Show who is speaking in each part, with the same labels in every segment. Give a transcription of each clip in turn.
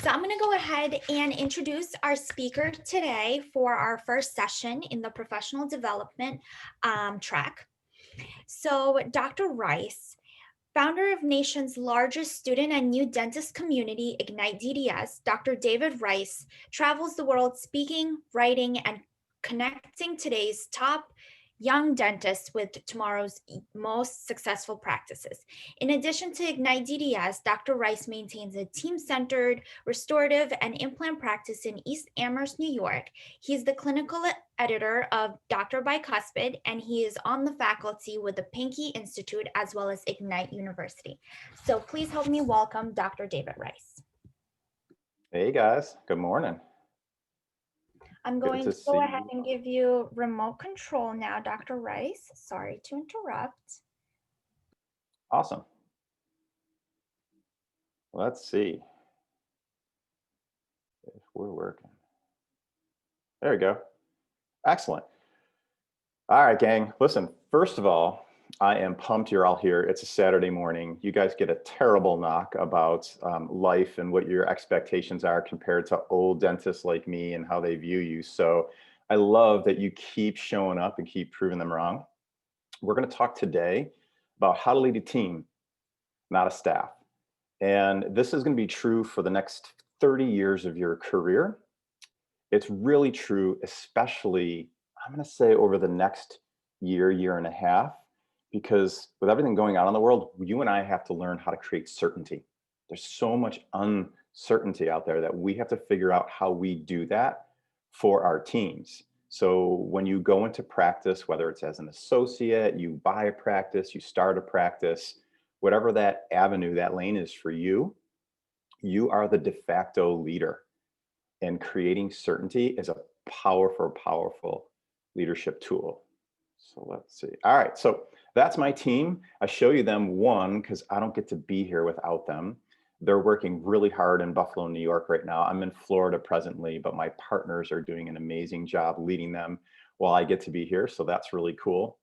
Speaker 1: So I'm going to go ahead and introduce our speaker today for our first session in the professional development track. So Dr. Rice, founder of nation's largest student and new dentist community, Ignite DDS, Dr. David Rice travels the world speaking, writing, and connecting today's top young dentists with tomorrow's most successful practices. In addition to Ignite DDS, Dr. Rice maintains a team-centered restorative and implant practice in East Amherst, New York. He's the clinical editor of Dr. Bicuspid, and he is on the faculty with the Pankey Institute as well as Ignite University. So please help me welcome Dr. David Rice.
Speaker 2: Hey guys, good morning.
Speaker 1: I'm going to go ahead and give you remote control now, Dr. Rice. Sorry to interrupt.
Speaker 2: Awesome. Let's see if we're working. There we go. Excellent. All right, gang. Listen, first of all, I am pumped you're all here. It's a Saturday morning. You guys get a terrible knock about life and what your expectations are compared to old dentists like me and how they view you. So I love that you keep showing up and keep proving them wrong. We're going to talk today about how to lead a team, not a staff. And this is going to be true for the next 30 years of your career. It's really true, especially, I'm going to say over the next year and a half, because with everything going on in the world, you and I have to learn how to create certainty. There's so much uncertainty out there that we have to figure out how we do that for our teams. So when you go into practice, whether it's as an associate, you buy a practice, you start a practice, whatever that avenue, that lane is for you, you are the de facto leader. And creating certainty is a powerful leadership tool. So let's see. All right, so that's my team. I show you them, one, because I don't get to be here without them. They're working really hard in Buffalo, New York right now. I'm in Florida presently, but my partners are doing an amazing job leading them while I get to be here. So that's really cool.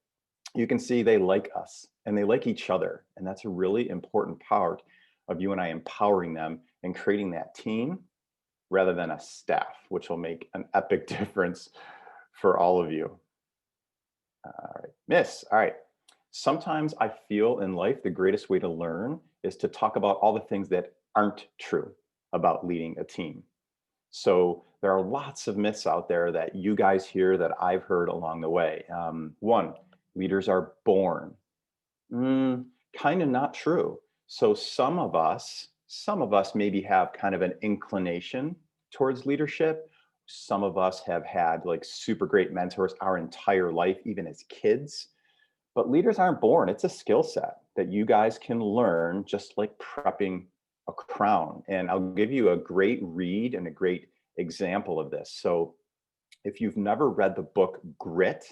Speaker 2: You can see they like us and they like each other. And that's a really important part of you and I empowering them and creating that team rather than a staff, which will make an epic difference for all of you. All right, Miss, all right. Sometimes I feel in life the greatest way to learn is to talk about all the things that aren't true about leading a team. So there are lots of myths out there that you guys hear that I've heard along the way. One, leaders are born. Kind of not true. So some of us maybe have kind of an inclination towards leadership. Some of us have had like super great mentors our entire life, even as kids. But leaders aren't born. It's a skill set that you guys can learn, just like prepping a crown. And I'll give you a great read and a great example of this. So if you've never read the book Grit,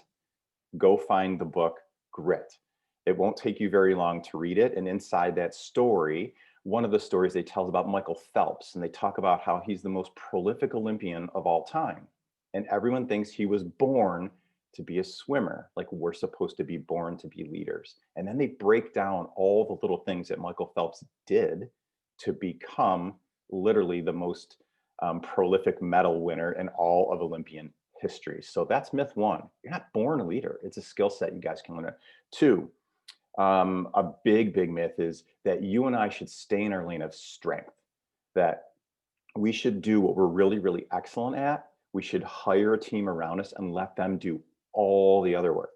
Speaker 2: go find the book Grit. It won't take you very long to read it. And inside that story, one of the stories they tell is about Michael Phelps, and they talk about how he's the most prolific Olympian of all time. And everyone thinks he was born to be a swimmer, like we're supposed to be born to be leaders. And then they break down all the little things that Michael Phelps did to become literally the most prolific medal winner in all of Olympian history. So that's myth one. You're not born a leader. It's a skill set you guys can learn. Two, a big myth is that you and I should stay in our lane of strength, that we should do what we're really excellent at. We should hire a team around us and let them do all the other work.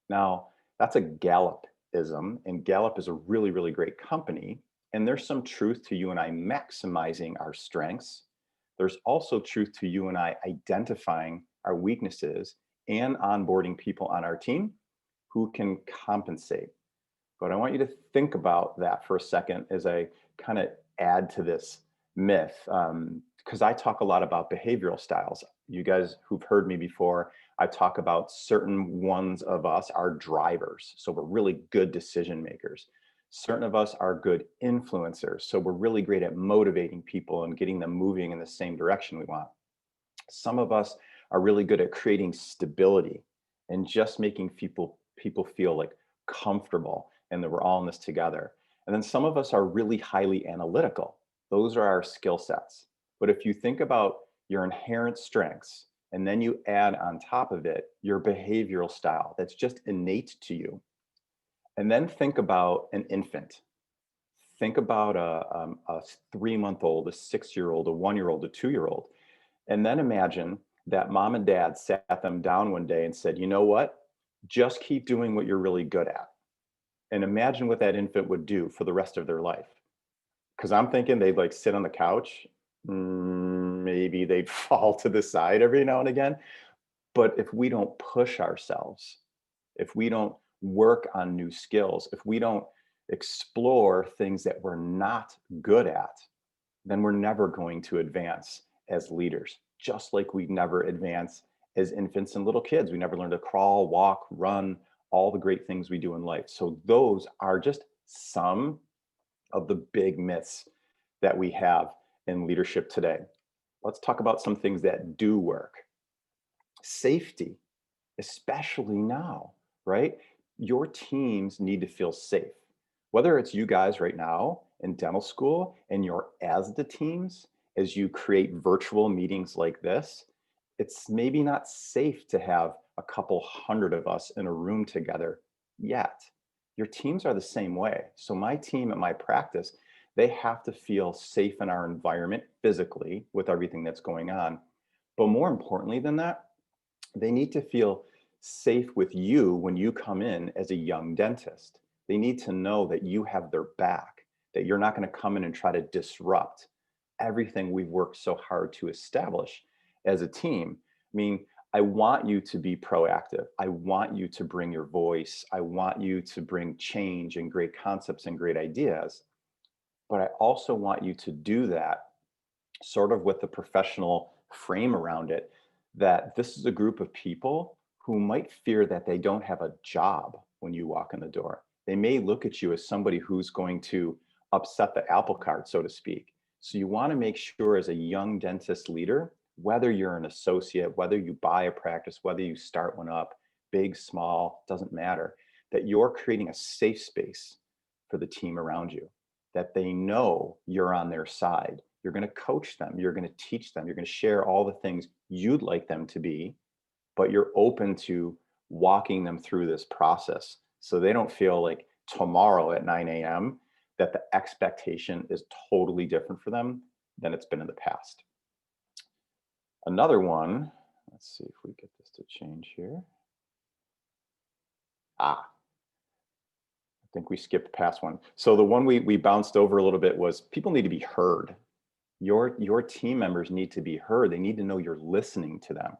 Speaker 2: Now, that's a Gallupism, and Gallup is a really great company. And there's some truth to you and I maximizing our strengths. There's also truth to you and I identifying our weaknesses and onboarding people on our team who can compensate. But I want you to think about that for a second as I kind of add to this myth, because I talk a lot about behavioral styles. You guys who've heard me before, I talk about certain ones of us are drivers. So we're really good decision makers. Certain of us are good influencers. So we're really great at motivating people and getting them moving in the same direction we want. Some of us are really good at creating stability and just making people feel like comfortable and that we're all in this together. And then some of us are really highly analytical. Those are our skill sets. But if you think about your inherent strengths, and then you add on top of it your behavioral style that's just innate to you, and then think about an infant. Think about a 3-month-old, a 6-year-old, a 1-year-old, a 2-year-old. And then imagine that mom and dad sat them down one day and said, you know what? Just keep doing what you're really good at. And imagine what that infant would do for the rest of their life. Because I'm thinking they'd like sit on the couch. Maybe they'd fall to the side every now and again. But if we don't push ourselves, if we don't work on new skills, if we don't explore things that we're not good at, then we're never going to advance as leaders, just like we never advance as infants and little kids. We never learn to crawl, walk, run, all the great things we do in life. So those are just some of the big myths that we have in leadership today. Let's talk about some things that do work. Safety, especially now, right? Your teams need to feel safe. Whether it's you guys right now in dental school and your ASDA teams, as you create virtual meetings like this, it's maybe not safe to have a couple hundred of us in a room together yet. Your teams are the same way. So my team at my practice, they have to feel safe in our environment physically with everything that's going on. But more importantly than that, they need to feel safe with you when you come in as a young dentist. They need to know that you have their back, that you're not going to come in and try to disrupt everything we've worked so hard to establish as a team. I mean, I want you to be proactive. I want you to bring your voice. I want you to bring change and great concepts and great ideas. But I also want you to do that sort of with the professional frame around it, that this is a group of people who might fear that they don't have a job when you walk in the door. They may look at you as somebody who's going to upset the apple cart, so to speak. So you want to make sure as a young dentist leader, whether you're an associate, whether you buy a practice, whether you start one up, big, small, doesn't matter, that you're creating a safe space for the team around you, that they know you're on their side. You're going to coach them. You're going to teach them. You're going to share all the things you'd like them to be, but you're open to walking them through this process so they don't feel like tomorrow at 9 a.m. that the expectation is totally different for them than it's been in the past. Another one, let's see if we get this to change here. I think we skipped past one. So the one we bounced over a little bit was people need to be heard. Your team members need to be heard. They need to know you're listening to them.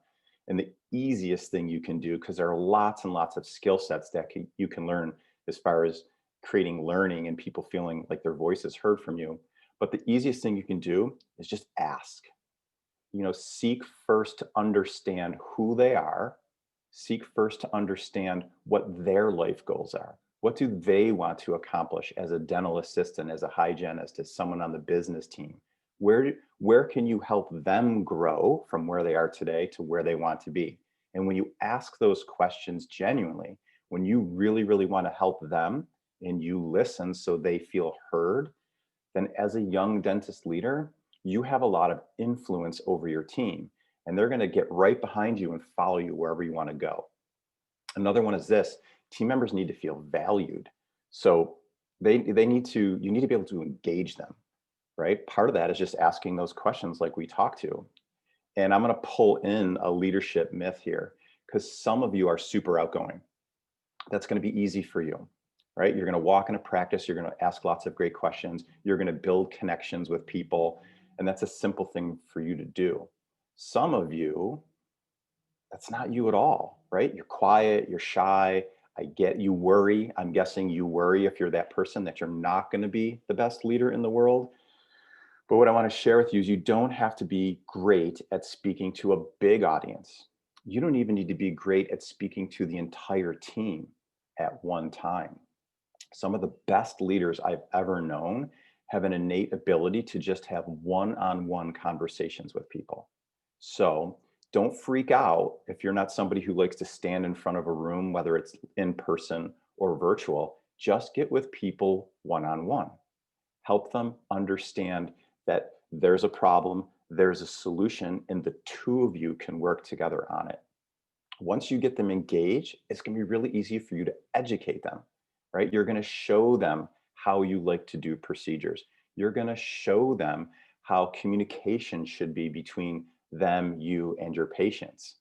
Speaker 2: And the easiest thing you can do, because there are lots and lots of skill sets that you can learn as far as creating learning and people feeling like their voice is heard from you. But the easiest thing you can do is just ask. Seek first to understand who they are. Seek first to understand what their life goals are. What do they want to accomplish as a dental assistant, as a hygienist, as someone on the business team? Where can you help them grow from where they are today to where they want to be? And when you ask those questions genuinely, when you really, really want to help them and you listen so they feel heard, then as a young dentist leader, you have a lot of influence over your team. And they're going to get right behind you and follow you wherever you want to go. Another one is this: team members need to feel valued. So you need to be able to engage them, right? Part of that is just asking those questions like we talked to. And I'm going to pull in a leadership myth here because some of you are super outgoing. That's going to be easy for you, right? You're going to walk into practice. You're going to ask lots of great questions. You're going to build connections with people. And that's a simple thing for you to do. Some of you, that's not you at all, right? You're quiet, you're shy. I get you worry. I'm guessing you worry if you're that person that you're not going to be the best leader in the world. But what I want to share with you is you don't have to be great at speaking to a big audience. You don't even need to be great at speaking to the entire team at one time. Some of the best leaders I've ever known have an innate ability to just have one-on-one conversations with people. So don't freak out if you're not somebody who likes to stand in front of a room, whether it's in person or virtual. Just get with people one-on-one. Help them understand that there's a problem, there's a solution and the two of you can work together on it. Once you get them engaged, it's going to be really easy for you to educate them, right? You're going to show them how you like to do procedures. You're going to show them how communication should be between them, you, and your patients.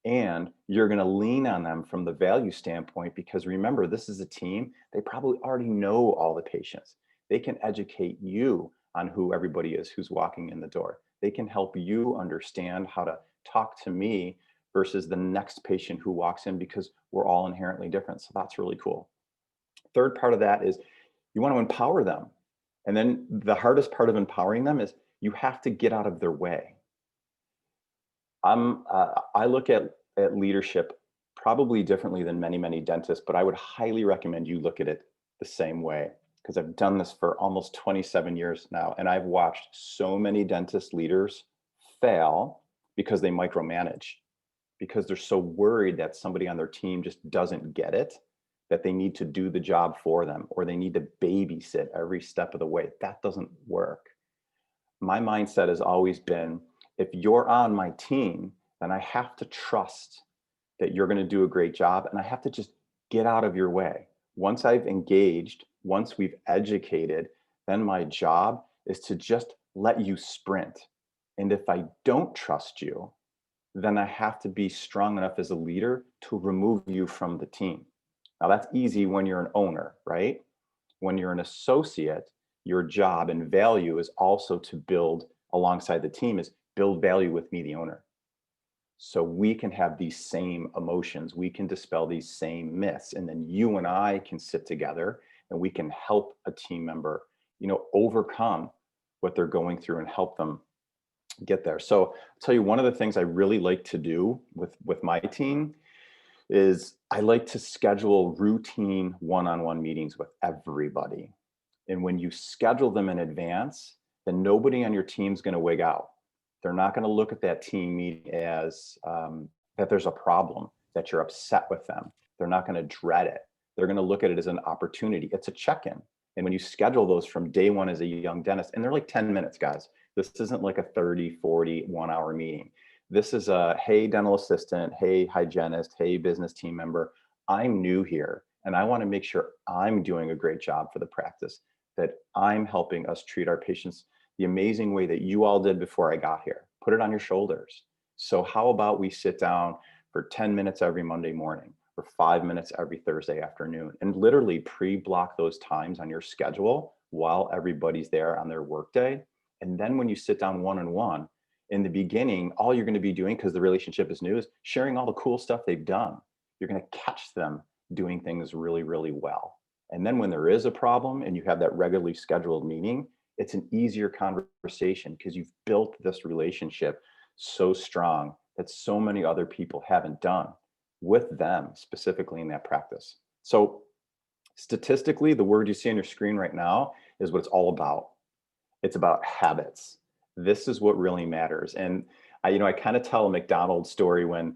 Speaker 2: And you're going to lean on them from the value standpoint because remember, this is a team. They probably already know all the patients. They can educate you on who everybody is who's walking in the door. They can help you understand how to talk to me versus the next patient who walks in because we're all inherently different. So that's really cool. Third part of that is you want to empower them. And then the hardest part of empowering them is you have to get out of their way. I look at leadership probably differently than many dentists, but I would highly recommend you look at it the same way because I've done this for almost 27 years now. And I've watched so many dentist leaders fail because they micromanage, because they're so worried that somebody on their team just doesn't get it, that they need to do the job for them, or they need to babysit every step of the way. That doesn't work. My mindset has always been, if you're on my team, then I have to trust that you're going to do a great job, and I have to just get out of your way. Once I've engaged, once we've educated, then my job is to just let you sprint. And if I don't trust you, then I have to be strong enough as a leader to remove you from the team. Now, that's easy when you're an owner, right? When you're an associate, your job and value is also to build alongside the team, is build value with me, the owner. So we can have these same emotions, we can dispel these same myths, and then you and I can sit together and we can help a team member, overcome what they're going through and help them get there. So I'll tell you, one of the things I really like to do with my team is I like to schedule routine one-on-one meetings with everybody. And when you schedule them in advance, then nobody on your team's going to wig out. They're not going to look at that team meeting as that there's a problem, that you're upset with them. They're not going to dread it. They're going to look at it as an opportunity. It's a check-in. And when you schedule those from day one as a young dentist, and they're like 10 minutes, guys, this isn't like a 30, 40, 1 hour meeting. This is a, hey, dental assistant, hey, hygienist, hey, business team member, I'm new here, and I want to make sure I'm doing a great job for the practice, that I'm helping us treat our patients the amazing way that you all did before I got here. Put it on your shoulders. So how about we sit down for 10 minutes every Monday morning, or 5 minutes every Thursday afternoon, and literally pre-block those times on your schedule while everybody's there on their workday. And then when you sit down one-on-one, in the beginning, all you're going to be doing, because the relationship is new, is sharing all the cool stuff they've done. You're going to catch them doing things really well. And then when there is a problem and you have that regularly scheduled meeting, it's an easier conversation because you've built this relationship so strong that so many other people haven't done with them, specifically in that practice. So statistically, the word you see on your screen right now is what it's all about. It's about habits. This is what really matters. And I kind of tell a McDonald's story when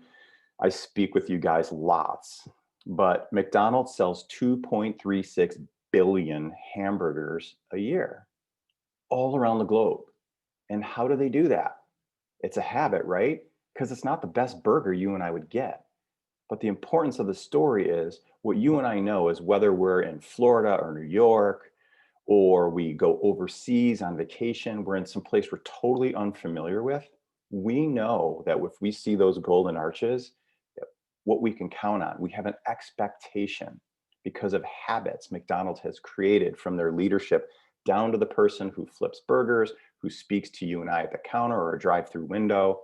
Speaker 2: I speak with you guys lots, but McDonald's sells 2.36 billion hamburgers a year all around the globe. And how do they do that? It's a habit, right? Because it's not the best burger you and I would get. But the importance of the story is what you and I know is whether we're in Florida or New York, or we go overseas on vacation, we're in some place we're totally unfamiliar with, we know that if we see those golden arches, what we can count on, we have an expectation because of habits McDonald's has created from their leadership down to the person who flips burgers, who speaks to you and I at the counter or a drive-through window.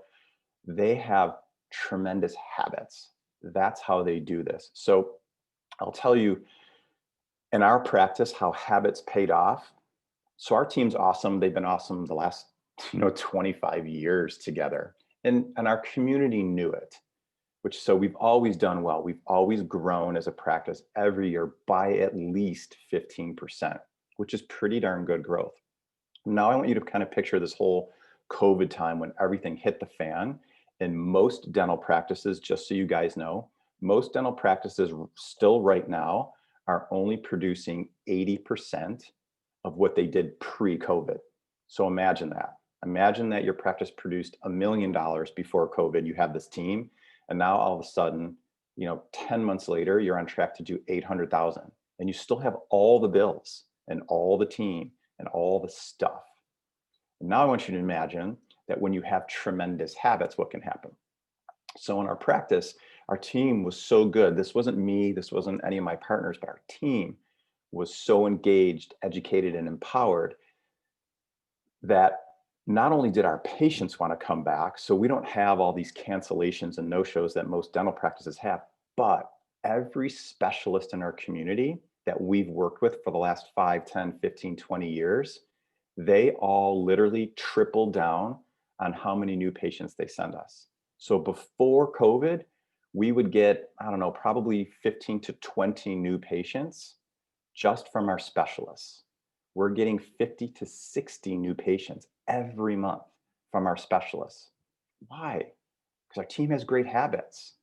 Speaker 2: They have tremendous habits. That's how they do this. So I'll tell you, in our practice, how habits paid off. So our team's awesome. They've been awesome the last 25 years together. And our community knew it, so we've always done well. We've always grown as a practice every year by at least 15%, which is pretty darn good growth. Now I want you to kind of picture this whole COVID time when everything hit the fan. And most dental practices, just so you guys know, most dental practices still right now are only producing 80% of what they did pre-COVID. So imagine that. Imagine that your practice produced $1 million before COVID. You have this team, and now all of a sudden, 10 months later, you're on track to do 800,000, and you still have all the bills and all the team and all the stuff. And now I want you to imagine that when you have tremendous habits, what can happen? So in our practice, our team was so good. This wasn't me, this wasn't any of my partners, but our team was so engaged, educated, and empowered that not only did our patients want to come back, so we don't have all these cancellations and no-shows that most dental practices have, but every specialist in our community that we've worked with for the last 5, 10, 15, 20 years, they all literally tripled down on how many new patients they send us. So before COVID, we would get, I don't know, probably 15 to 20 new patients just from our specialists. We're getting 50 to 60 new patients every month from our specialists. Why? Because our team has great habits,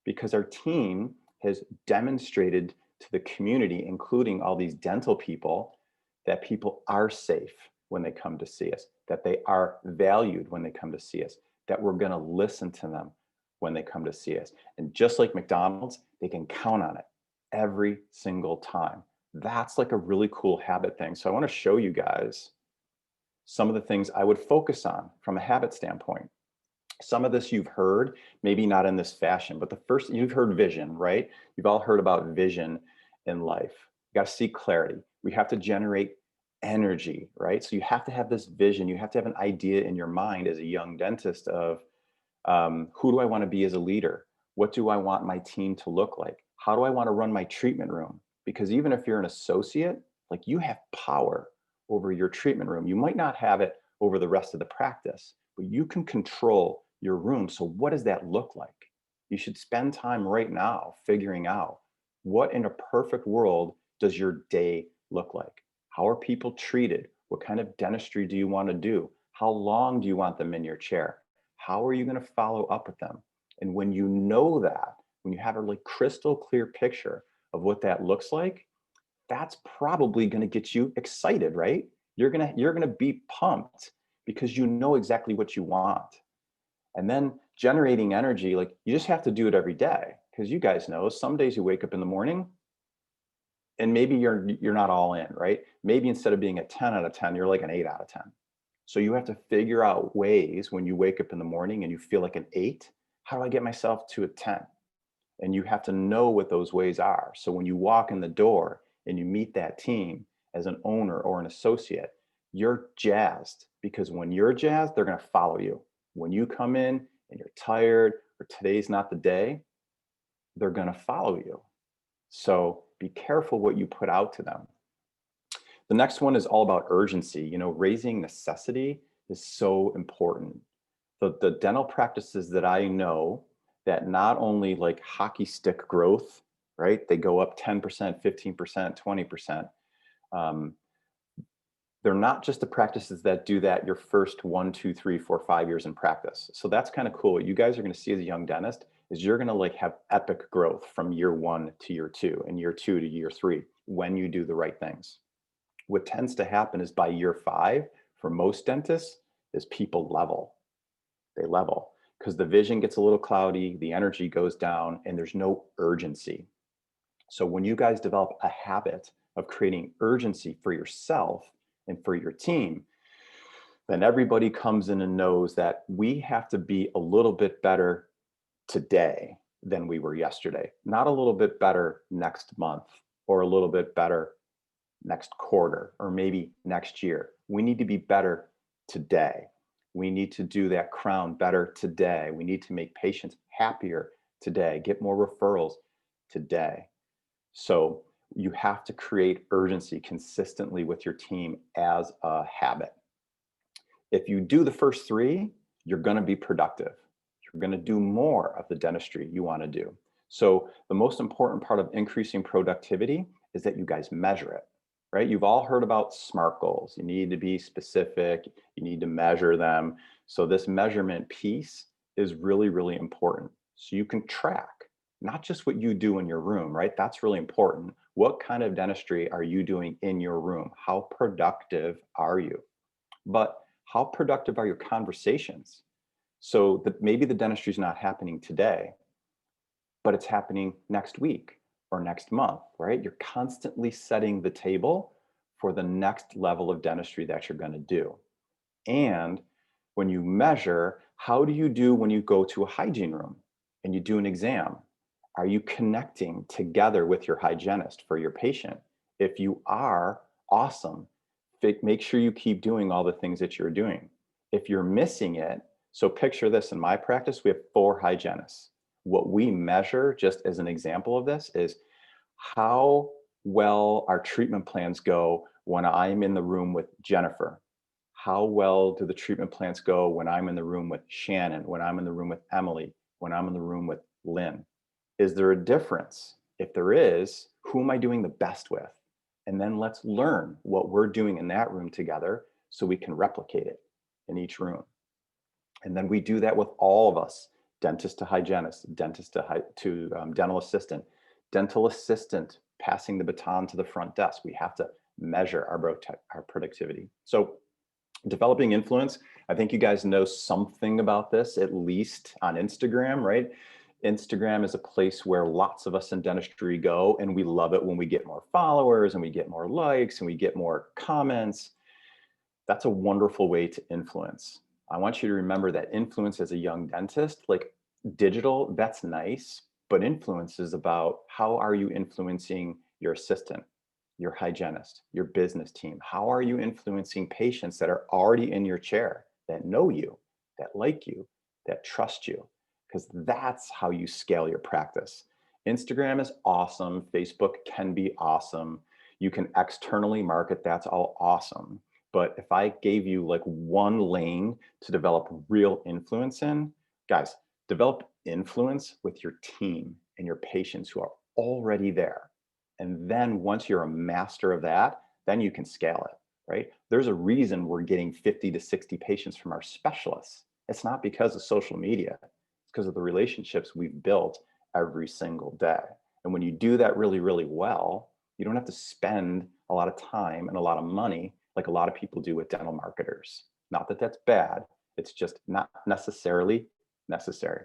Speaker 2: because our team has demonstrated to the community, including all these dental people, that people are safe when they come to see us, that they are valued when they come to see us, that we're going to listen to them when they come to see us. And just like McDonald's, they can count on it every single time. That's like a really cool habit thing. So I want to show you guys some of the things I would focus on from a habit standpoint. Some of this you've heard, maybe not in this fashion, but the first, you've heard vision, right? You've all heard about vision in life. You got to see clarity. We have to generate energy, right? So you have to have this vision. You have to have an idea in your mind as a young dentist of who do I want to be as a leader? What do I want my team to look like? How do I want to run my treatment room? Because even if you're an associate, like, you have power over your treatment room. You might not have it over the rest of the practice, but you can control your room. So what does that look like? You should spend time right now figuring out, what in a perfect world does your day look like? How are people treated? What kind of dentistry do you want to do? How long do you want them in your chair? How are you going to follow up with them? And when you know that, when you have a like crystal clear picture of what that looks like, that's probably going to get you excited, right? You're going to be pumped because you know exactly what you want. And then generating energy, like, you just have to do it every day, because you guys know some days you wake up in the morning and maybe you're not all in, right? Maybe instead of being a 10 out of 10, you're like an 8 out of 10. So you have to figure out ways when you wake up in the morning and you feel like an 8, how do I get myself to a 10? And you have to know what those ways are. So when you walk in the door and you meet that team as an owner or an associate, you're jazzed, because when you're jazzed, they're going to follow you. When you come in and you're tired or today's not the day, they're going to follow you. So be careful what you put out to them. The next one is all about urgency. Raising necessity is so important. The dental practices that I know that not only like hockey stick growth, right? They go up 10%, 15%, 20%. They're not just the practices that do that your first 1, 2, 3, 4, 5 years in practice. So that's kind of cool. What you guys are going to see as a young dentist is you're going to like have epic growth from year 1 to year 2 and year 2 to year 3 when you do the right things. What tends to happen is by year 5, for most dentists, is people level. They level because the vision gets a little cloudy, the energy goes down, and there's no urgency. So when you guys develop a habit of creating urgency for yourself and for your team, then everybody comes in and knows that we have to be a little bit better today than we were yesterday, not a little bit better next month or a little bit better next quarter or maybe next year. We need to be better today. We need to do that crown better today. We need to make patients happier today, get more referrals today. So you have to create urgency consistently with your team as a habit. If you do the first 3, you're going to be productive. You're going to do more of the dentistry you want to do. So the most important part of increasing productivity is that you guys measure it, right? You've all heard about SMART goals. You need to be specific. You need to measure them. So this measurement piece is really, really important. So you can track not just what you do in your room, right? That's really important. What kind of dentistry are you doing in your room? How productive are you? But How productive are your conversations? So that maybe the dentistry is not happening today, but it's happening next week or next month, right? You're constantly setting the table for the next level of dentistry that you're going to do. And when you measure, how do you do when you go to a hygiene room and you do an exam? Are you connecting together with your hygienist for your patient? If you are, awesome. Make sure you keep doing all the things that you're doing. If you're missing it, so picture this: in my practice, we have 4 hygienists. What we measure, just as an example of this, is how well our treatment plans go when I'm in the room with Jennifer. How well do the treatment plans go when I'm in the room with Shannon, when I'm in the room with Emily, when I'm in the room with Lynn? Is there a difference? If there is, who am I doing the best with? And then let's learn what we're doing in that room together so we can replicate it in each room. And then we do that with all of us: dentist to hygienist, dentist to dental assistant passing the baton to the front desk. We have to measure our productivity. So developing influence, I think you guys know something about this, at least on Instagram, right? Instagram is a place where lots of us in dentistry go, and we love it when we get more followers and we get more likes and we get more comments. That's a wonderful way to influence. I want you to remember that influence as a young dentist, like digital, that's nice, but influence is about how are you influencing your assistant, your hygienist, your business team? How are you influencing patients that are already in your chair, that know you, that like you, that trust you? Because that's how you scale your practice. Instagram is awesome. Facebook can be awesome. You can externally market. That's all awesome. But if I gave you like one lane to develop real influence in, guys, develop influence with your team and your patients who are already there. And then once you're a master of that, then you can scale it, right? There's a reason we're getting 50 to 60 patients from our specialists. It's not because of social media. It's because of the relationships we've built every single day. And when you do that really, really well, you don't have to spend a lot of time and a lot of money like a lot of people do with dental marketers. Not that that's bad, it's just not necessarily necessary.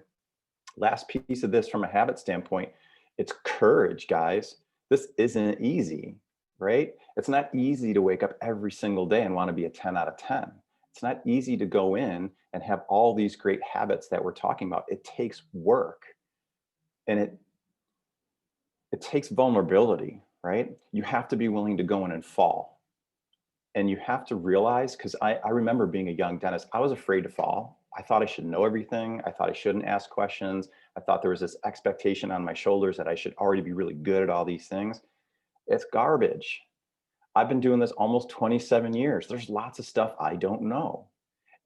Speaker 2: Last piece of this from a habit standpoint, it's courage, guys. This isn't easy, right? It's not easy to wake up every single day and want to be a 10 out of 10. It's not easy to go in and have all these great habits that we're talking about. It takes work, and it takes vulnerability, right? You have to be willing to go in and fall. And you have to realize, because I remember being a young dentist, I was afraid to fall. I thought I should know everything. I thought I shouldn't ask questions. I thought there was this expectation on my shoulders that I should already be really good at all these things. It's garbage. I've been doing this almost 27 years. There's lots of stuff I don't know.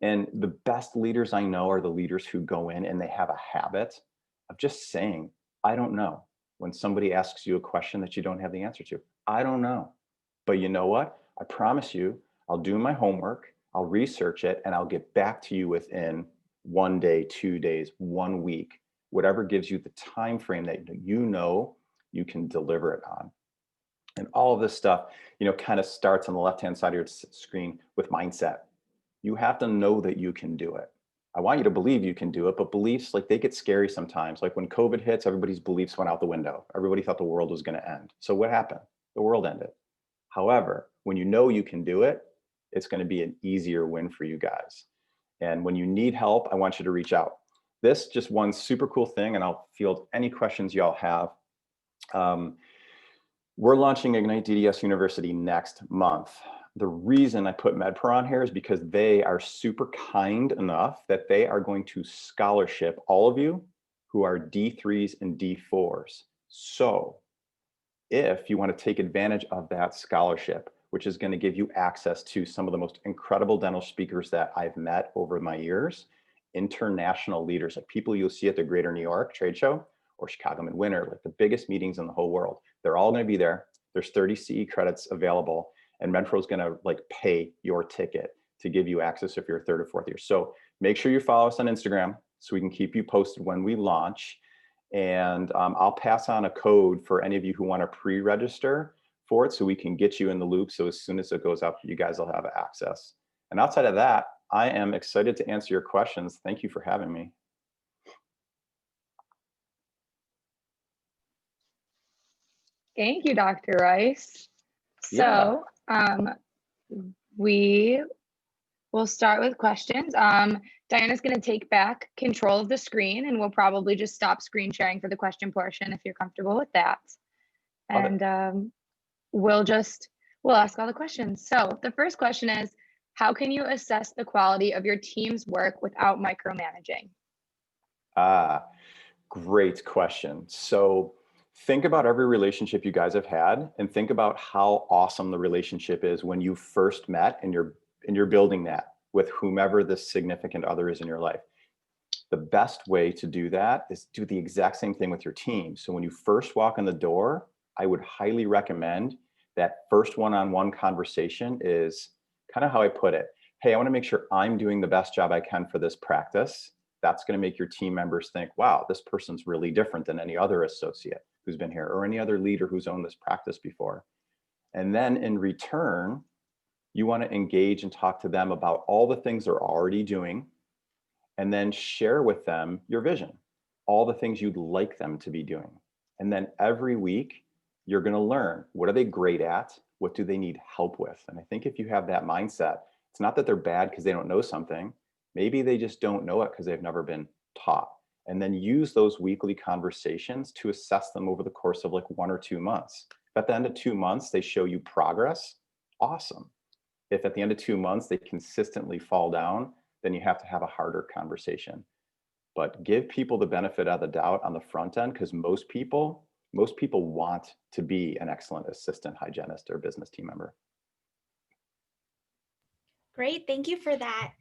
Speaker 2: And the best leaders I know are the leaders who go in and they have a habit of just saying, I don't know. When somebody asks you a question that you don't have the answer to, I don't know. But you know what? I promise you, I'll do my homework, I'll research it, and I'll get back to you within 1 day, 2 days, 1 week, whatever gives you the time frame that you know you can deliver it on. And all of this stuff, kind of starts on the left-hand side of your screen with mindset. You have to know that you can do it. I want you to believe you can do it, but beliefs, like, they get scary sometimes. Like when COVID hits, everybody's beliefs went out the window. Everybody thought the world was going to end. So what happened? The world ended. However, when you know you can do it, it's going to be an easier win for you guys. And when you need help, I want you to reach out. This just one super cool thing, and I'll field any questions y'all have. We're launching Ignite DDS University next month. The reason I put MedPro on here is because they are super kind enough that they are going to scholarship all of you who are D3s and D4s. So if you want to take advantage of that scholarship, which is going to give you access to some of the most incredible dental speakers that I've met over my years, international leaders, like people you'll see at the Greater New York Trade Show or Chicago Midwinter, like the biggest meetings in the whole world. They're all going to be there. There's 30 CE credits available, and MedPro is going to pay your ticket to give you access if you're a third or fourth year. So make sure you follow us on Instagram so we can keep you posted when we launch. And I'll pass on a code for any of you who want to pre-register for it so we can get you in the loop. So as soon as it goes up, you guys will have access. And outside of that, I am excited to answer your questions. Thank you for having me.
Speaker 3: Thank you, Dr. Rice.
Speaker 2: Yeah.
Speaker 3: So we will start with questions. Diana's going to take back control of the screen, and we'll probably just stop screen sharing for the question portion if you're comfortable with that.
Speaker 2: Love it.
Speaker 3: And we'll ask all the questions. So the first question is, how can you assess the quality of your team's work without micromanaging?
Speaker 2: Great question. So think about every relationship you guys have had and think about how awesome the relationship is when you first met and you're building that with whomever the significant other is in your life. The best way to do that is do the exact same thing with your team. So when you first walk in the door, I would highly recommend that first one-on-one conversation is kind of how I put it. Hey, I want to make sure I'm doing the best job I can for this practice. That's going to make your team members think, wow, this person's really different than any other associate who's been here or any other leader who's owned this practice before. And then in return, you want to engage and talk to them about all the things they're already doing, and then share with them your vision, all the things you'd like them to be doing. And then every week, you're going to learn, what are they great at? What do they need help with? And I think if you have that mindset, it's not that they're bad because they don't know something. Maybe they just don't know it because they've never been taught. And then use those weekly conversations to assess them over the course of like 1 or 2 months. If at the end of 2 months, they show you progress, awesome. If at the end of 2 months, they consistently fall down, then you have to have a harder conversation. But give people the benefit of the doubt on the front end, because most people want to be an excellent assistant hygienist or business team member.
Speaker 1: Great, thank you for that.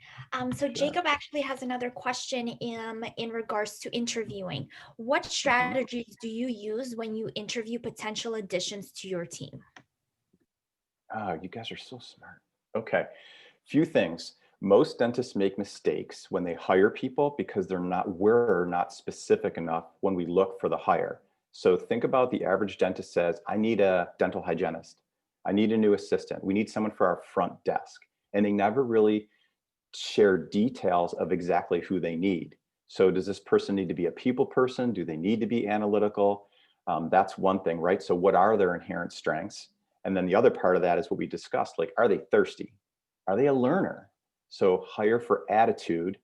Speaker 1: So Jacob actually has another question in regards to interviewing. What strategies do you use when you interview potential additions to your team?
Speaker 2: Oh, you guys are so smart. Okay, few things. Most dentists make mistakes when they hire people because we're not specific enough when we look for the hire. So think about the average dentist says, I need a dental hygienist. I need a new assistant. We need someone for our front desk. And they never really share details of exactly who they need. So does this person need to be a people person? Do they need to be analytical? That's one thing, right? So what are their inherent strengths? And then the other part of that is what we discussed, like, are they thirsty? Are they a learner? So hire for attitude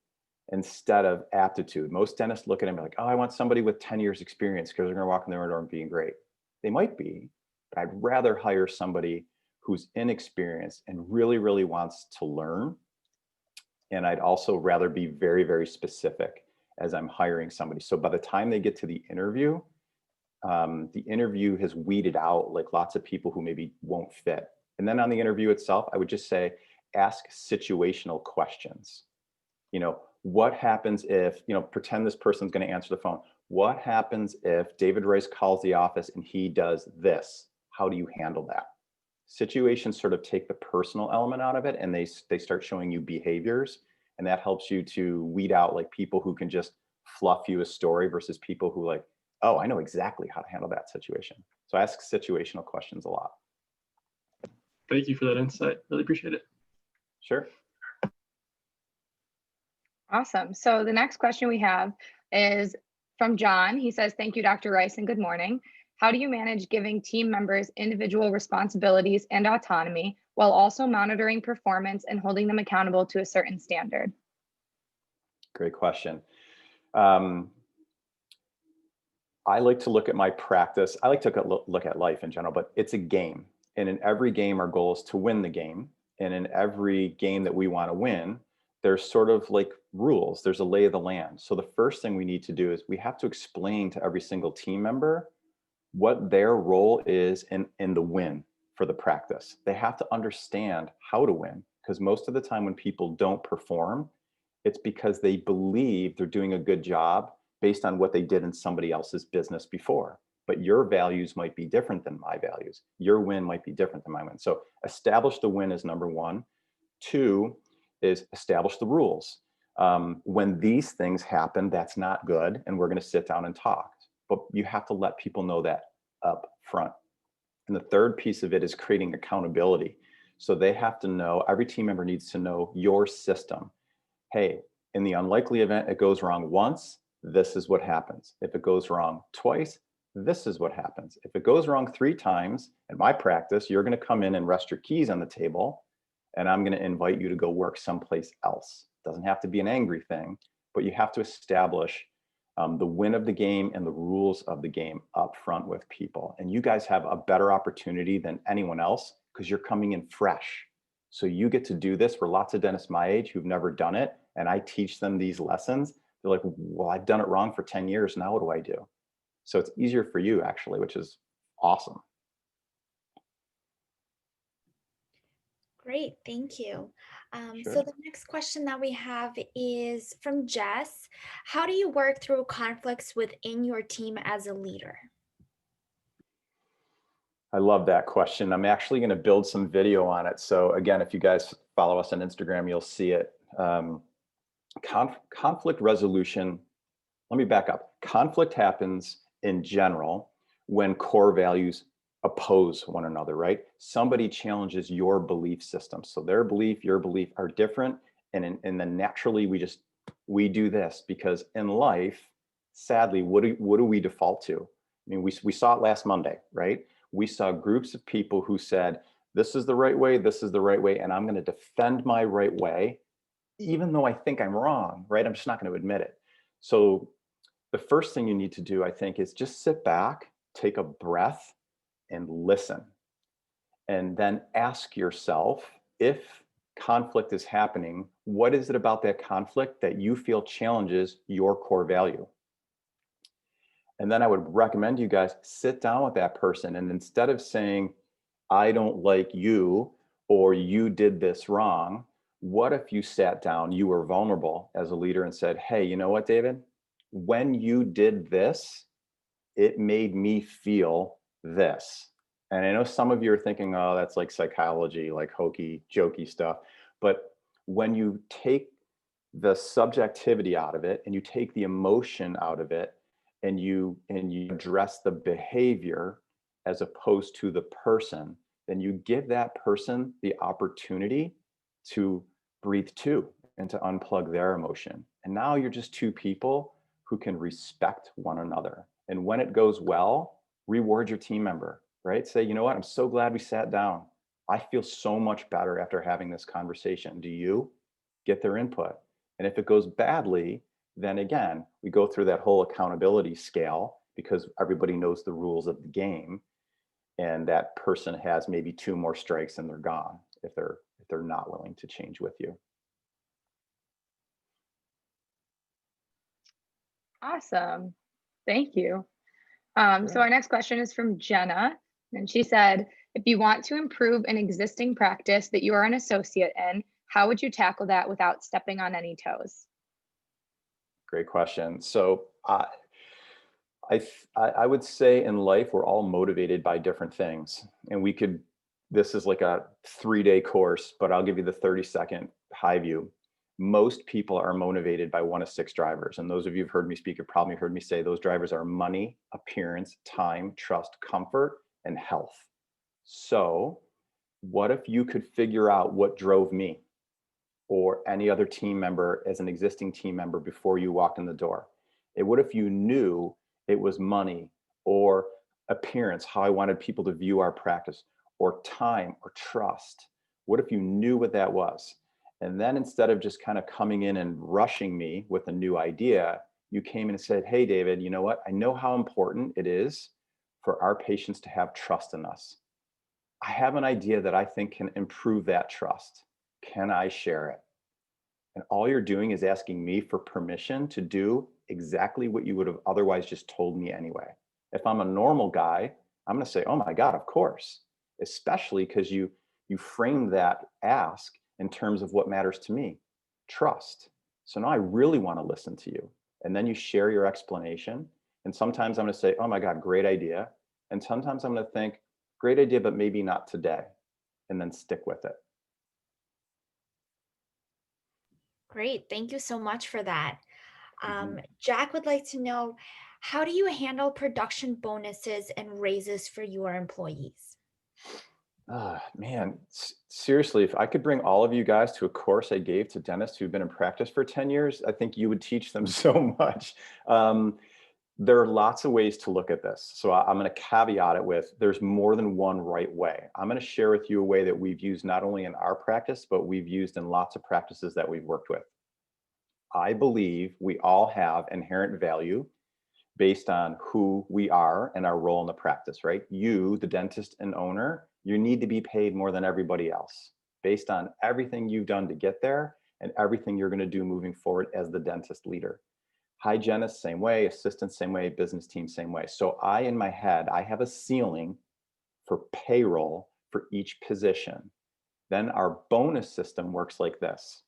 Speaker 2: instead of aptitude. Most dentists look at them like, oh, I want somebody with 10 years experience because they're going to walk in the door and being great. They might be, but I'd rather hire somebody who's inexperienced and really, really wants to learn. And I'd also rather be very, very specific as I'm hiring somebody. So by the time they get to the interview has weeded out like lots of people who maybe won't fit. And then on the interview itself, I would just say, ask situational questions. What happens if, pretend this person's going to answer the phone. What happens if David Rice calls the office and he does this? How do you handle that? Situations sort of take the personal element out of it, and they start showing you behaviors, and that helps you to weed out like people who can just fluff you a story versus people who like, oh, I know exactly how to handle that situation. So I ask situational questions a lot.
Speaker 4: Thank you for that insight. Really appreciate it.
Speaker 2: Sure.
Speaker 3: Awesome. So the next question we have is from John. He says, thank you, Dr. Rice, and good morning. How do you manage giving team members individual responsibilities and autonomy while also monitoring performance and holding them accountable to a certain standard?
Speaker 2: Great question. I like to look at my practice. I like to look at life in general, but it's a game. And in every game, our goal is to win the game. And in every game that we want to win, there's sort of like rules. There's a lay of the land. So the first thing we need to do is we have to explain to every single team member what their role is in the win for the practice. They have to understand how to win, because most of the time when people don't perform, it's because they believe they're doing a good job based on what they did in somebody else's business before. But your values might be different than my values. Your win might be different than my win. So establish the win is number one. Two is establish the rules. When these things happen, that's not good, and we're going to sit down and talk. But you have to let people know that up front. And the third piece of it is creating accountability. So they have to know, every team member needs to know your system. hey, in the unlikely event it goes wrong once, this is what happens. If it goes wrong twice, this is what happens. If it goes wrong 3 times, in my practice, you're going to come in and rest your keys on the table, and I'm going to invite you to go work someplace else. It doesn't have to be an angry thing, but you have to establish the win of the game and the rules of the game up front with people. And you guys have a better opportunity than anyone else because you're coming in fresh. So you get to do this for lots of dentists my age who've never done it. And I teach them these lessons. They're like, well, I've done it wrong for 10 years. Now what do I do? So it's easier for you actually, which is awesome.
Speaker 1: Great, thank you.
Speaker 2: Sure.
Speaker 1: So the next question that we have is from Jess. How do you work through conflicts within your team as a leader?
Speaker 2: I love that question. I'm actually going to build some video on it. So again, if you guys follow us on Instagram, you'll see it. Conflict resolution. Let me back up. Conflict happens in general when core values oppose one another, right? Somebody challenges your belief system. So their belief, your belief are different. And then naturally we do this because in life, sadly, what do we default to? I mean, we saw it last Monday, right? We saw groups of people who said, this is the right way, this is the right way, and I'm going to defend my right way, even though I think I'm wrong, right? I'm just not going to admit it. So the first thing you need to do, I think, is just sit back, take a breath, and listen. And then ask yourself, if conflict is happening, what is it about that conflict that you feel challenges your core value? And then I would recommend you guys sit down with that person. And instead of saying, I don't like you, or you did this wrong, what if you sat down, you were vulnerable as a leader and said, hey, you know what, David? When you did this, it made me feel this. And I know some of you are thinking, oh, that's like psychology, like hokey, jokey stuff. But when you take the subjectivity out of it and you take the emotion out of it and you address the behavior as opposed to the person, then you give that person the opportunity to breathe too and to unplug their emotion. And now you're just two people who can respect one another. And when it goes well, reward your team member, right? Say, you know what? I'm so glad we sat down. I feel so much better after having this conversation. Do you? Get their input. And if it goes badly, then again, we go through that whole accountability scale because everybody knows the rules of the game. And that person has maybe 2 more strikes and they're gone if they're not willing to change with you.
Speaker 3: Awesome. Thank you.
Speaker 2: Sure.
Speaker 3: So our next question is from Jenna, and she said, if you want to improve an existing practice that you are an associate in, how would you tackle that without stepping on any toes?
Speaker 2: Great question. So I would say in life, we're all motivated by different things. And this is like a 3-day course, but I'll give you the 30-second high view. Most people are motivated by one of 6 drivers. And those of you who've heard me speak have probably heard me say those drivers are money, appearance, time, trust, comfort, and health. So what if you could figure out what drove me or any other team member as an existing team member before you walked in the door? What if you knew it was money or appearance, how I wanted people to view our practice, or time or trust? What if you knew what that was? And then instead of just kind of coming in and rushing me with a new idea, you came in and said, hey, David, you know what? I know how important it is for our patients to have trust in us. I have an idea that I think can improve that trust. Can I share it? And all you're doing is asking me for permission to do exactly what you would have otherwise just told me anyway. If I'm a normal guy, I'm going to say, oh my God, of course, especially because you framed that ask in terms of what matters to me, trust. So now I really want to listen to you. And then you share your explanation. And sometimes I'm going to say, oh my God, great idea. And sometimes I'm going to think, great idea, but maybe not today. And then stick with it.
Speaker 1: Great, thank you so much for that. Jack would like to know, how do you handle production bonuses and raises for your employees?
Speaker 2: Man, seriously, if I could bring all of you guys to a course I gave to dentists who've been in practice for 10 years, I think you would teach them so much. There are lots of ways to look at this. So I'm going to caveat it with there's more than one right way. I'm going to share with you a way that we've used not only in our practice, but we've used in lots of practices that we've worked with. I believe we all have inherent value based on who we are and our role in the practice, right? You, the dentist and owner, you need to be paid more than everybody else based on everything you've done to get there and everything you're going to do moving forward as the dentist leader. Hygienist, same way, assistant, same way, business team, same way. So in my head, I have a ceiling for payroll for each position. Then our bonus system works like this.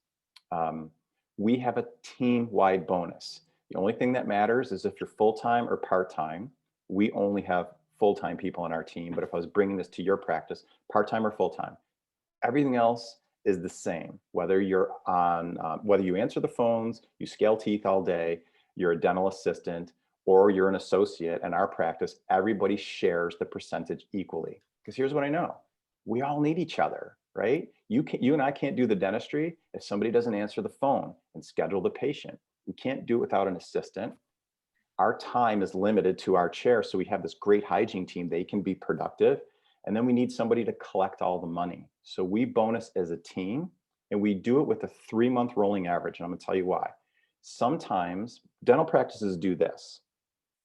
Speaker 2: We have a team-wide bonus. The only thing that matters is if you're full-time or part-time. We only have full-time people on our team, but if I was bringing this to your practice, part-time or full-time, everything else is the same. Whether you're on, whether you answer the phones, you scale teeth all day, you're a dental assistant, or you're an associate in our practice, everybody shares the percentage equally. Because here's what I know. We all need each other, right? You and I can't do the dentistry if somebody doesn't answer the phone and schedule the patient. We can't do it without an assistant. Our time is limited to our chair. So we have this great hygiene team. They can be productive. And then we need somebody to collect all the money. So we bonus as a team, and we do it with a 3-month rolling average. And I'm going to tell you why. Sometimes dental practices do this.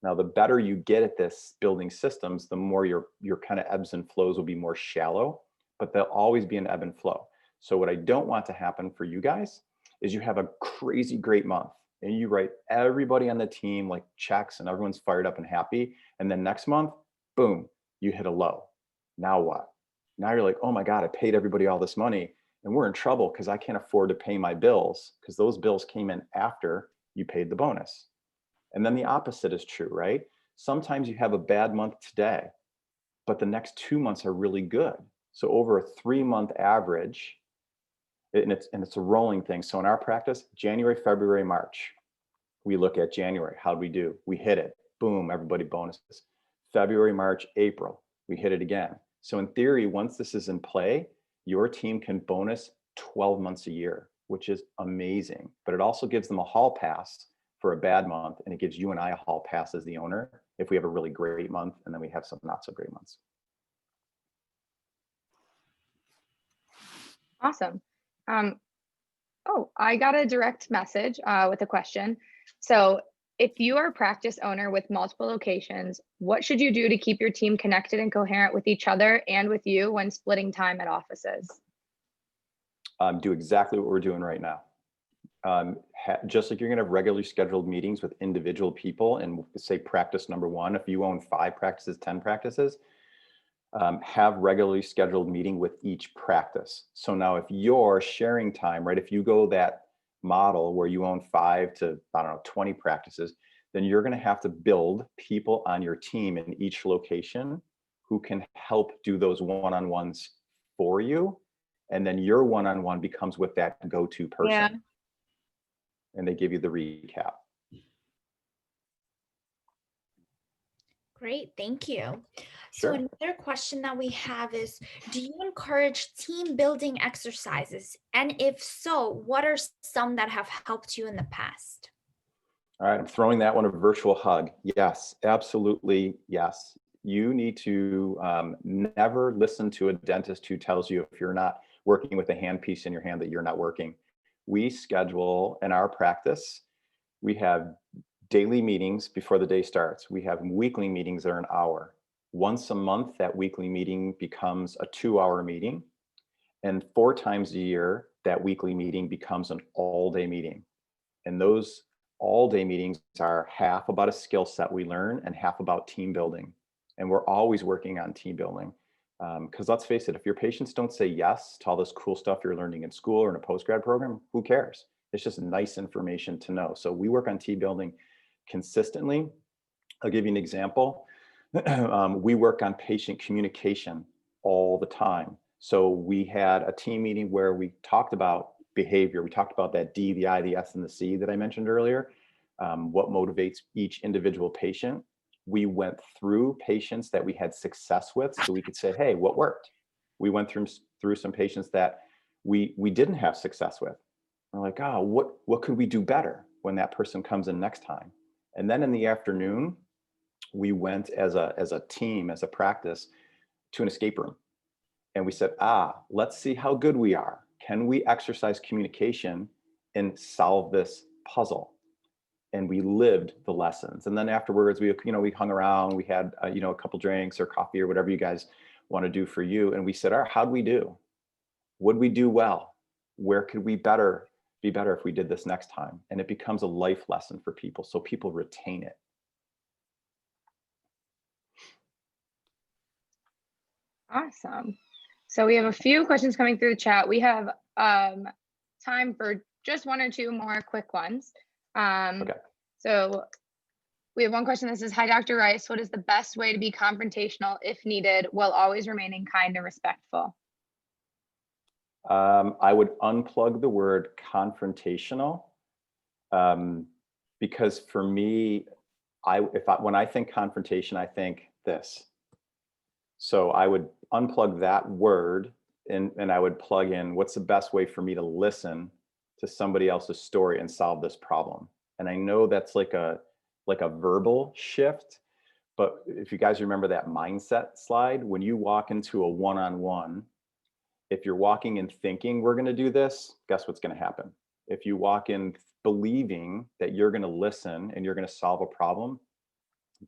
Speaker 2: Now, the better you get at this building systems, the more your kind of ebbs and flows will be more shallow, but there'll always be an ebb and flow. So what I don't want to happen for you guys is you have a crazy great month and you write everybody on the team like checks and everyone's fired up and happy. And then next month, boom, you hit a low. Now what? Now you're like, oh my God, I paid everybody all this money and we're in trouble because I can't afford to pay my bills because those bills came in after you paid the bonus. And then the opposite is true, right? Sometimes you have a bad month today, but the next 2 months are really good. So over a 3-month average, and it's a rolling thing. So in our practice, January, February, March, we look at January. How'd we do? We hit it. Boom, everybody bonuses. February, March, April, we hit it again. So in theory, once this is in play, your team can bonus 12 months a year, which is amazing. But it also gives them a hall pass for a bad month, and it gives you and I a hall pass as the owner if we have a really great month, and then we have some not so great months.
Speaker 3: Awesome. Oh, I got a direct message with a question. So if you are a practice owner with multiple locations, what should you do to keep your team connected and coherent with each other and with you when splitting time at offices?
Speaker 2: Do exactly what we're doing right now. Just like you're going to have regularly scheduled meetings with individual people and say practice number 1, if you own 5 practices, 10 practices, have regularly scheduled meeting with each practice. So now if you're sharing time, right, if you go that model where you own 5 to, 20 practices, then you're going to have to build people on your team in each location who can help do those one-on-ones for you. And then your one-on-one becomes with that go-to person.
Speaker 3: Yeah.
Speaker 2: And they give you the recap.
Speaker 1: Great, thank you.
Speaker 2: Sure.
Speaker 1: So another question that we have is, do you encourage team building exercises? And if so, what are some that have helped you in the past?
Speaker 2: All right, I'm throwing that one a virtual hug. Yes, absolutely, yes. You need to never listen to a dentist who tells you if you're not working with a handpiece in your hand that you're not working. We schedule in our practice, we have daily meetings before the day starts. We have weekly meetings that are an hour. Once a month, that weekly meeting becomes a 2-hour meeting. And 4 times a year, that weekly meeting becomes an all-day meeting. And those all-day meetings are half about a skill set we learn and half about team building. And we're always working on team building. Because let's face it, if your patients don't say yes to all this cool stuff you're learning in school or in a postgrad program, who cares? It's just nice information to know. So we work on team building consistently. I'll give you an example. We work on patient communication all the time. So we had a team meeting where we talked about behavior. We talked about that D, the I, the S, and the C that I mentioned earlier. What motivates each individual patient. We went through patients that we had success with so we could say, hey, what worked? We went through some patients that we didn't have success with. We're like, oh, what could we do better when that person comes in next time? And then in the afternoon, we went as a team, as a practice, to an escape room. And we said, let's see how good we are. Can we exercise communication and solve this puzzle? And we lived the lessons. And then afterwards, we hung around, we had a couple drinks or coffee or whatever you guys want to do for you. And we said, all right, how'd we do? Would we do well? Where could we be better if we did this next time? And it becomes a life lesson for people, so people retain it.
Speaker 3: Awesome. So we have a few questions coming through the chat. We have time for just one or two more quick ones.
Speaker 2: Okay.
Speaker 3: So we have one question that says, hi, Dr. Rice, what is the best way to be confrontational if needed while always remaining kind and respectful?
Speaker 2: I would unplug the word confrontational, because for me, when I think confrontation, I think this. So I would unplug that word and I would plug in, what's the best way for me to listen to somebody else's story and solve this problem? And I know that's like a verbal shift, but if you guys remember that mindset slide, when you walk into a one-on-one, if you're walking in thinking we're going to do this, guess what's going to happen? If you walk in believing that you're going to listen and you're going to solve a problem,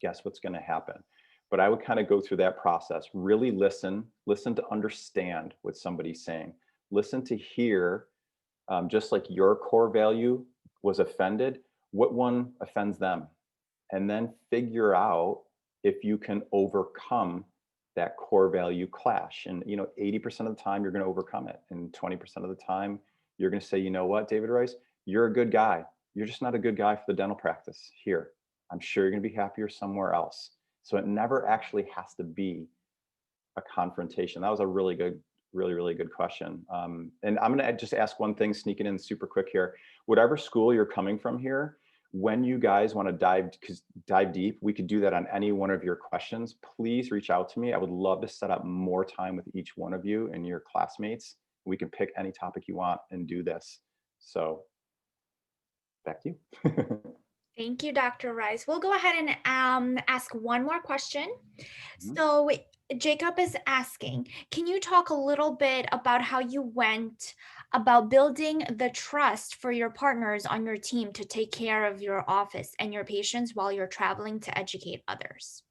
Speaker 2: guess what's going to happen? But I would kind of go through that process, really listen to understand what somebody's saying, listen to hear, just like your core value was offended, what one offends them, and then figure out if you can overcome that core value clash. And 80% of the time you're going to overcome it, and 20% of the time you're going to say, you know what, David Rice, you're a good guy. You're just not a good guy for the dental practice here. I'm sure you're going to be happier somewhere else. So it never actually has to be a confrontation. That was a really good question. And I'm going to just ask one thing, sneaking in super quick here. Whatever school you're coming from here, when you guys want to dive deep, we could do that on any one of your questions. Please reach out to me. I would love to set up more time with each one of you and your classmates. We can pick any topic you want and do this. So back to you.
Speaker 1: Thank you, Dr. Rice. We'll go ahead and ask one more question. So Jacob is asking, can you talk a little bit about how you went about building the trust for your partners on your team to take care of your office and your patients while you're traveling to educate others?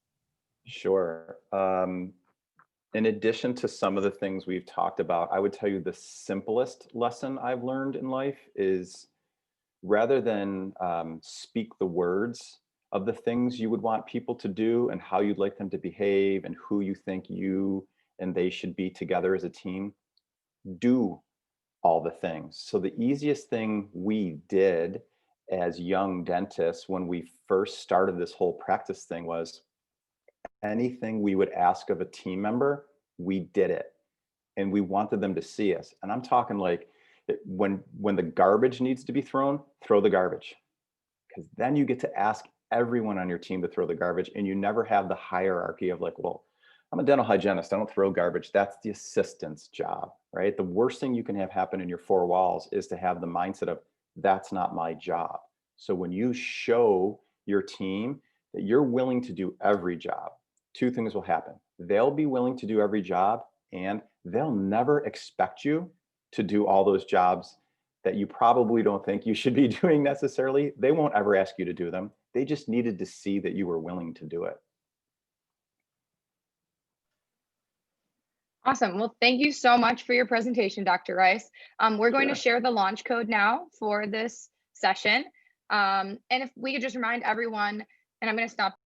Speaker 2: Sure. In addition to some of the things we've talked about, I would tell you the simplest lesson I've learned in life is, rather than speak the words of the things you would want people to do and how you'd like them to behave and who you think you and they should be together as a team, do all the things. So the easiest thing we did as young dentists when we first started this whole practice thing was, anything we would ask of a team member, we did it. And we wanted them to see us. And I'm talking like, when the garbage needs to be thrown, throw the garbage, because then you get to ask everyone on your team to throw the garbage, and you never have the hierarchy of like, well, I'm a dental hygienist, I don't throw garbage. That's the assistant's job, right? The worst thing you can have happen in your four walls is to have the mindset of, that's not my job. So when you show your team that you're willing to do every job, two things will happen. They'll be willing to do every job, and they'll never expect you to do all those jobs that you probably don't think you should be doing necessarily. They won't ever ask you to do them. They just needed to see that you were willing to do it.
Speaker 3: Awesome. Well, thank you so much for your presentation, Dr. Rice. We're going to share the launch code now for this session. And if we could just remind everyone, and I'm going to stop